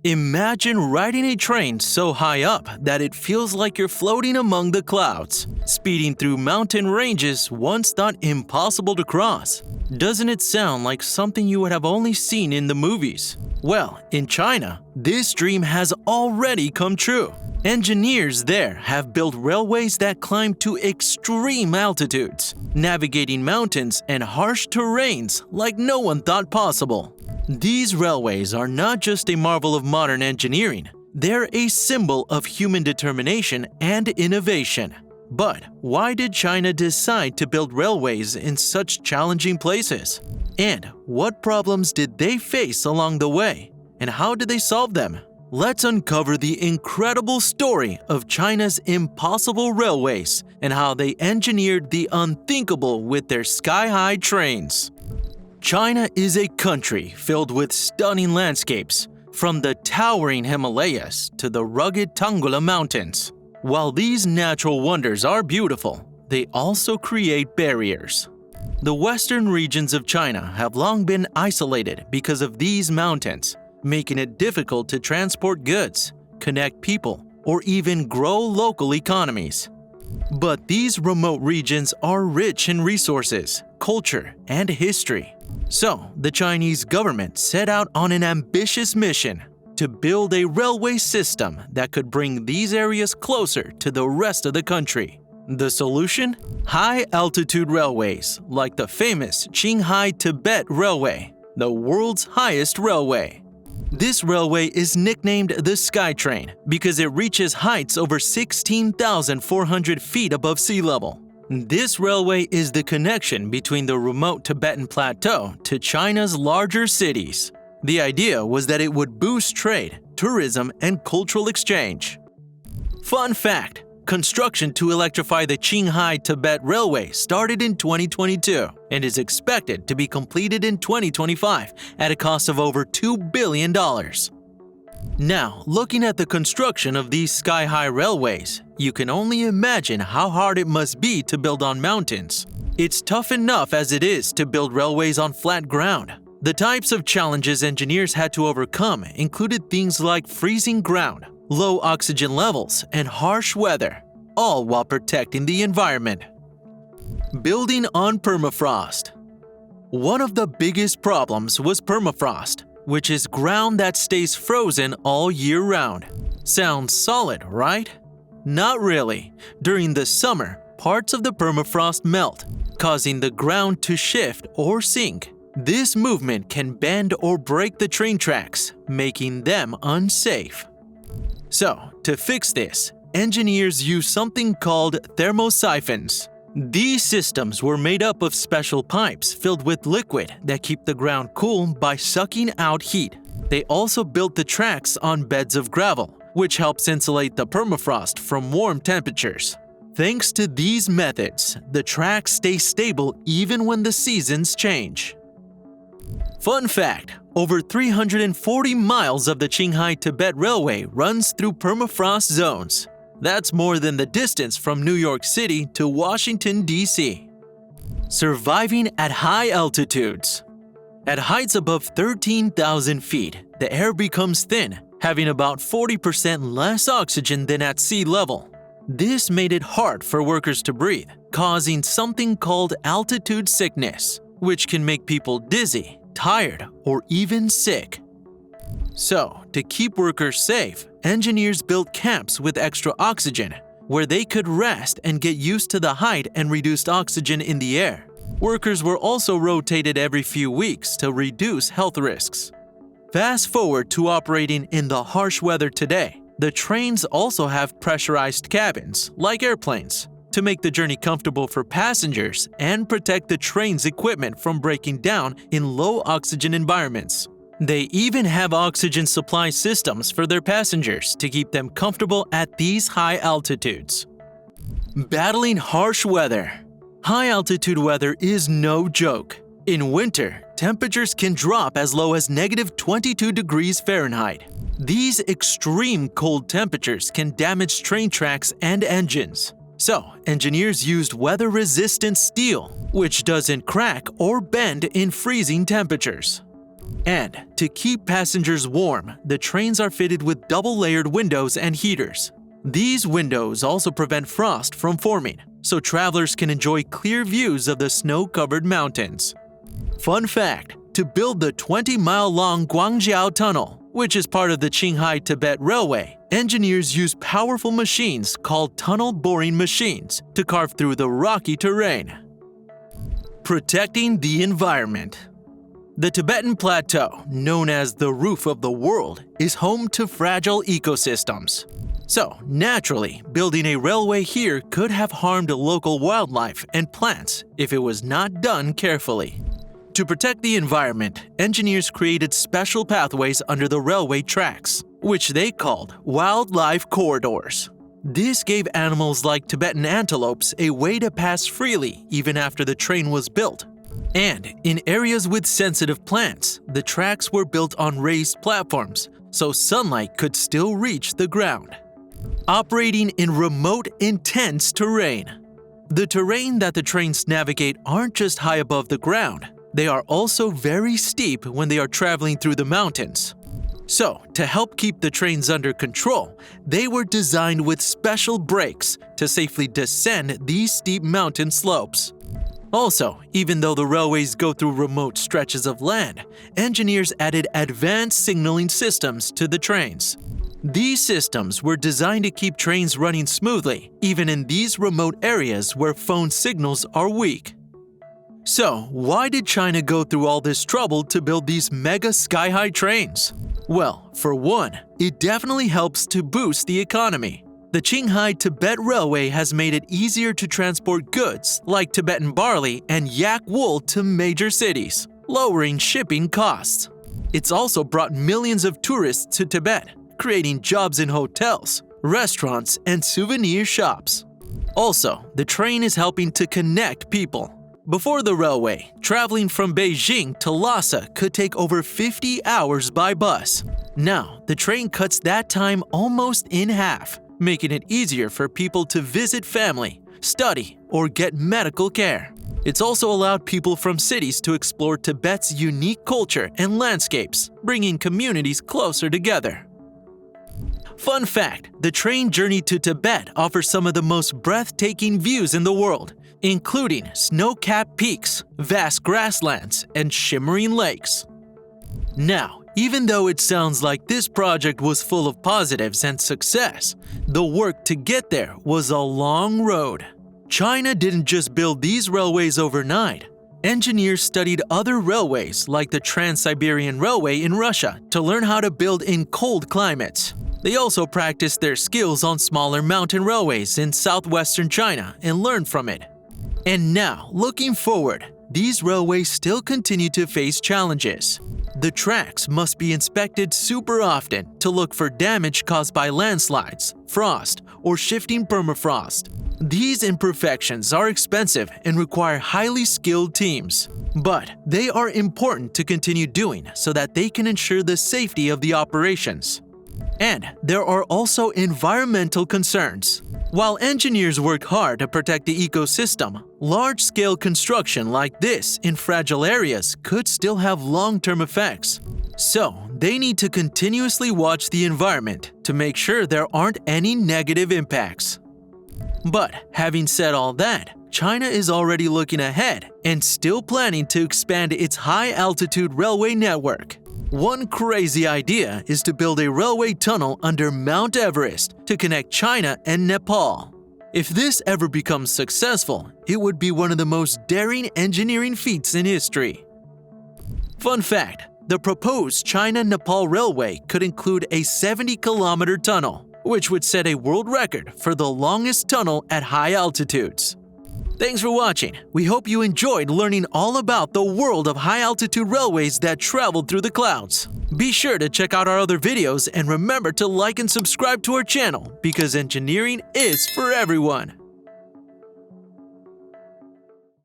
Imagine riding a train so high up that it feels like you're floating among the clouds, speeding through mountain ranges once thought impossible to cross. Doesn't it sound like something you would have only seen in the movies? Well, in China, this dream has already come true. Engineers there have built railways that climb to extreme altitudes, navigating mountains and harsh terrains like no one thought possible. These railways are not just a marvel of modern engineering, they're a symbol of human determination and innovation. But why did China decide to build railways in such challenging places? And what problems did they face along the way? And how did they solve them? Let's uncover the incredible story of China's impossible railways and how they engineered the unthinkable with their sky-high trains. China is a country filled with stunning landscapes, from the towering Himalayas to the rugged Tungala Mountains. While these natural wonders are beautiful, they also create barriers. The western regions of China have long been isolated because of these mountains, making it difficult to transport goods, connect people, or even grow local economies. But these remote regions are rich in resources, culture, and history. So, the Chinese government set out on an ambitious mission to build a railway system that could bring these areas closer to the rest of the country. The solution? High-altitude railways, like the famous Qinghai-Tibet Railway, the world's highest railway. This railway is nicknamed the SkyTrain because it reaches heights over 16,400 feet above sea level. This railway is the connection between the remote Tibetan plateau to China's larger cities. The idea was that it would boost trade, tourism, and cultural exchange. Fun fact: construction to electrify the Qinghai-Tibet Railway started in 2022 and is expected to be completed in 2025 at a cost of over $2 billion. Now, looking at the construction of these sky-high railways, you can only imagine how hard it must be to build on mountains. It's tough enough as it is to build railways on flat ground. The types of challenges engineers had to overcome included things like freezing ground, low oxygen levels, and harsh weather, all while protecting the environment. Building on permafrost. One of the biggest problems was permafrost, which is ground that stays frozen all year round. Sounds solid, right? Not really. During the summer, parts of the permafrost melt, causing the ground to shift or sink. This movement can bend or break the train tracks, making them unsafe. So, to fix this, engineers used something called thermosiphons. These systems were made up of special pipes filled with liquid that keep the ground cool by sucking out heat. They also built the tracks on beds of gravel, which helps insulate the permafrost from warm temperatures. Thanks to these methods, the tracks stay stable even when the seasons change. Fun fact: over 340 miles of the Qinghai-Tibet Railway runs through permafrost zones. That's more than the distance from New York City to Washington, D.C. Surviving at high altitudes. At heights above 13,000 feet, the air becomes thin, having about 40% less oxygen than at sea level. This made it hard for workers to breathe, causing something called altitude sickness, which can make people dizzy, tired, or even sick. So, to keep workers safe, engineers built camps with extra oxygen, where they could rest and get used to the height and reduced oxygen in the air. Workers were also rotated every few weeks to reduce health risks. Fast forward to operating in the harsh weather today. The trains also have pressurized cabins, like airplanes, to make the journey comfortable for passengers and protect the train's equipment from breaking down in low oxygen environments. They even have oxygen supply systems for their passengers to keep them comfortable at these high altitudes. Battling harsh weather. High-altitude weather is no joke. In winter, temperatures can drop as low as -22 degrees Fahrenheit. These extreme cold temperatures can damage train tracks and engines. So, engineers used weather-resistant steel, which doesn't crack or bend in freezing temperatures. And to keep passengers warm, the trains are fitted with double-layered windows and heaters. These windows also prevent frost from forming, so travelers can enjoy clear views of the snow-covered mountains. Fun fact: to build the 20-mile-long Guangzhou Tunnel, which is part of the Qinghai-Tibet Railway, engineers use powerful machines called tunnel boring machines to carve through the rocky terrain. Protecting the environment. The Tibetan Plateau, known as the roof of the world, is home to fragile ecosystems. So, naturally, building a railway here could have harmed local wildlife and plants if it was not done carefully. To protect the environment, engineers created special pathways under the railway tracks, which they called wildlife corridors. This gave animals like Tibetan antelopes a way to pass freely even after the train was built. And in areas with sensitive plants, the tracks were built on raised platforms, so sunlight could still reach the ground. Operating in remote, intense terrain. The terrain that the trains navigate aren't just high above the ground, they are also very steep when they are traveling through the mountains. So, to help keep the trains under control, they were designed with special brakes to safely descend these steep mountain slopes. Also, even though the railways go through remote stretches of land, engineers added advanced signaling systems to the trains. These systems were designed to keep trains running smoothly, even in these remote areas where phone signals are weak. So, why did China go through all this trouble to build these mega sky-high trains? Well, for one, it definitely helps to boost the economy. The Qinghai-Tibet Railway has made it easier to transport goods like Tibetan barley and yak wool to major cities, lowering shipping costs. It's also brought millions of tourists to Tibet, creating jobs in hotels, restaurants, and souvenir shops. Also, the train is helping to connect people. Before the railway, traveling from Beijing to Lhasa could take over 50 hours by bus. Now, the train cuts that time almost in half, making it easier for people to visit family, study, or get medical care. It's also allowed people from cities to explore Tibet's unique culture and landscapes, bringing communities closer together. Fun fact: the train journey to Tibet offers some of the most breathtaking views in the world, including snow-capped peaks, vast grasslands, and shimmering lakes. Now, even though it sounds like this project was full of positives and success, the work to get there was a long road. China didn't just build these railways overnight. Engineers studied other railways like the trans-Siberian Railway in Russia to learn how to build in cold climates. They also practiced their skills on smaller mountain railways in southwestern China and learned from it. And now, looking forward, these railways still continue to face challenges. The tracks must be inspected super often to look for damage caused by landslides, frost, or shifting permafrost. These imperfections are expensive and require highly skilled teams. But they are important to continue doing so that they can ensure the safety of the operations. And there are also environmental concerns. While engineers work hard to protect the ecosystem, large-scale construction like this in fragile areas could still have long-term effects. So, they need to continuously watch the environment to make sure there aren't any negative impacts. But having said all that, China is already looking ahead and still planning to expand its high-altitude railway network. One crazy idea is to build a railway tunnel under Mount Everest to connect China and Nepal. If this ever becomes successful, it would be one of the most daring engineering feats in history. Fun fact: the proposed China-Nepal Railway could include a 70-kilometer tunnel, which would set a world record for the longest tunnel at high altitudes. Thanks for watching. We hope you enjoyed learning all about the world of high-altitude railways that traveled through the clouds. Be sure to check out our other videos and remember to like and subscribe to our channel because engineering is for everyone.